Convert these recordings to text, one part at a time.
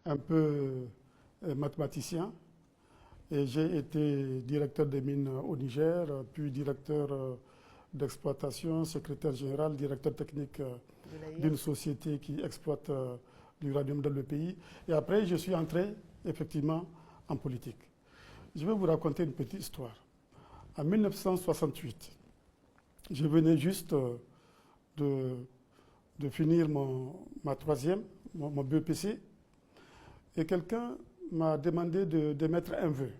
un peu mathématicien et j'ai été directeur des mines au Niger, puis directeur d'exploitation, secrétaire général, directeur technique d'une société qui exploite l'uranium dans le pays. Et après, je suis entré effectivement en politique. Je vais vous raconter une petite histoire. En 1968, je venais juste de finir ma troisième, mon BEPC, et quelqu'un m'a demandé d'émettre un vœu.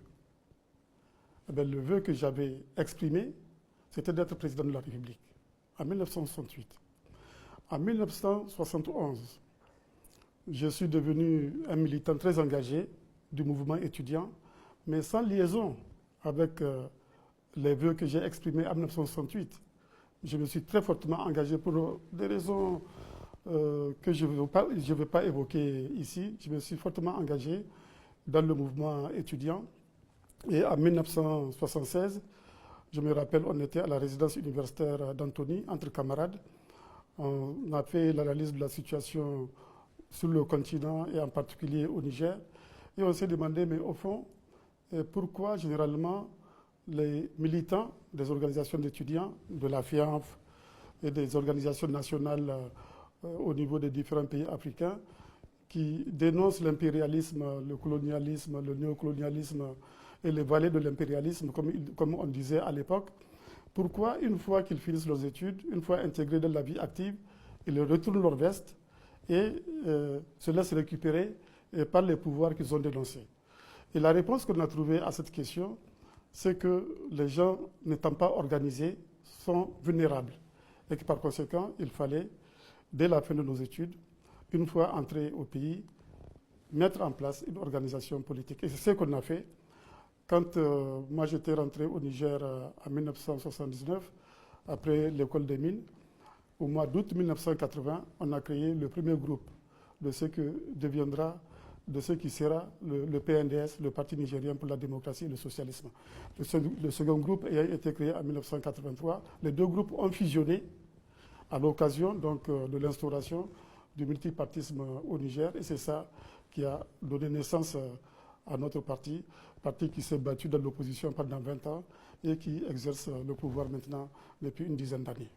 Eh bien, le vœu que j'avais exprimé, c'était d'être président de la République, en 1968. En 1971, je suis devenu un militant très engagé du mouvement étudiant, mais sans liaison avec les vœux que j'ai exprimés en 1968. Je me suis très fortement engagé pour des raisons que je ne vais pas évoquer ici. Je me suis fortement engagé dans le mouvement étudiant. Et en 1976, je me rappelle, on était à la résidence universitaire d'Antony, entre camarades. On a fait l'analyse de la situation sur le continent et en particulier au Niger. Et on s'est demandé, mais au fond, pourquoi généralement les militants des organisations d'étudiants, de la FIANF et des organisations nationales au niveau des différents pays africains qui dénoncent l'impérialisme, le colonialisme, le néocolonialisme et les valets de l'impérialisme, comme on disait à l'époque, pourquoi une fois qu'ils finissent leurs études, une fois intégrés dans la vie active, ils retournent leur veste et se laissent récupérer par les pouvoirs qu'ils ont dénoncés. Et la réponse qu'on a trouvée à cette question, c'est que les gens n'étant pas organisés sont vulnérables et que par conséquent, il fallait, dès la fin de nos études, une fois entrés au pays, mettre en place une organisation politique. Et c'est ce qu'on a fait. Quand moi j'étais rentré au Niger en 1979, après l'école des mines, au mois d'août 1980, on a créé le premier groupe de ce que deviendra, de ce qui sera le PNDS, le Parti nigérien pour la démocratie et le socialisme. Le second groupe ayant été créé en 1983, les deux groupes ont fusionné à l'occasion donc de l'instauration du multipartisme au Niger, et c'est ça qui a donné naissance à notre parti qui s'est battu dans l'opposition pendant 20 ans et qui exerce le pouvoir maintenant depuis une dizaine d'années.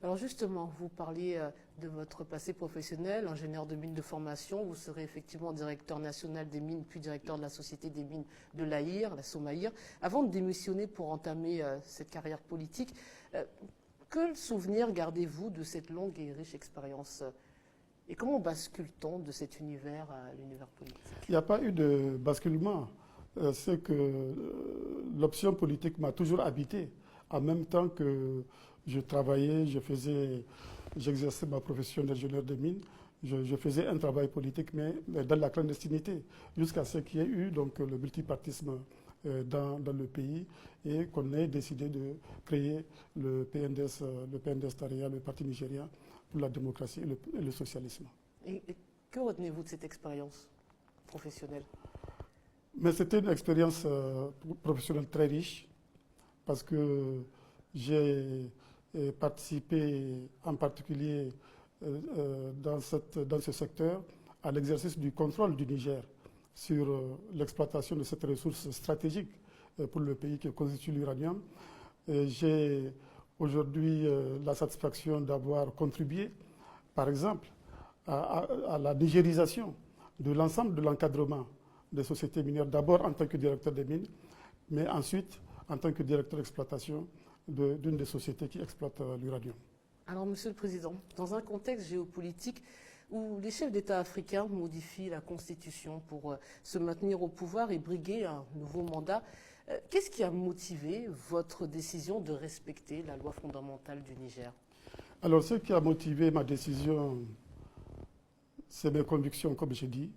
Alors justement, vous parliez de votre passé professionnel, ingénieur de mines de formation. Vous serez effectivement directeur national des mines, puis directeur de la Société des mines de l'Aïr, la Somaïr. Avant de démissionner pour entamer cette carrière politique, quel souvenir gardez-vous de cette longue et riche expérience? Et comment bascule-t-on de cet univers à l'univers politique? Il n'y a pas eu de basculement. C'est que l'option politique m'a toujours habité. En même temps que je travaillais, j'exerçais ma profession d'ingénieur de mines, je faisais un travail politique, mais dans la clandestinité, jusqu'à ce qu'il y ait eu donc, le multipartisme dans le pays et qu'on ait décidé de créer le PNDS Taraya, le Parti nigérien pour la démocratie et le socialisme. Et que retenez-vous de cette expérience professionnelle? Mais c'était une expérience professionnelle très riche parce que j'ai participé en particulier dans ce secteur à l'exercice du contrôle du Niger sur l'exploitation de cette ressource stratégique pour le pays qui constitue l'uranium. J'ai aujourd'hui la satisfaction d'avoir contribué, par exemple, à la nigérisation de l'ensemble de l'encadrement des sociétés minières, d'abord en tant que directeur des mines, mais ensuite en tant que directeur d'exploitation d'une des sociétés qui exploite l'uranium. Alors, Monsieur le Président, dans un contexte géopolitique où les chefs d'État africains modifient la Constitution pour se maintenir au pouvoir et briguer un nouveau mandat, qu'est-ce qui a motivé votre décision de respecter la loi fondamentale du Niger? Alors, ce qui a motivé ma décision, c'est mes convictions, comme j'ai dit.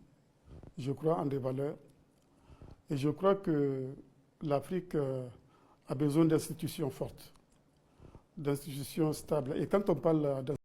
Je crois en des valeurs et je crois que l'Afrique a besoin d'institutions fortes, d'institutions stables. Et quand on parle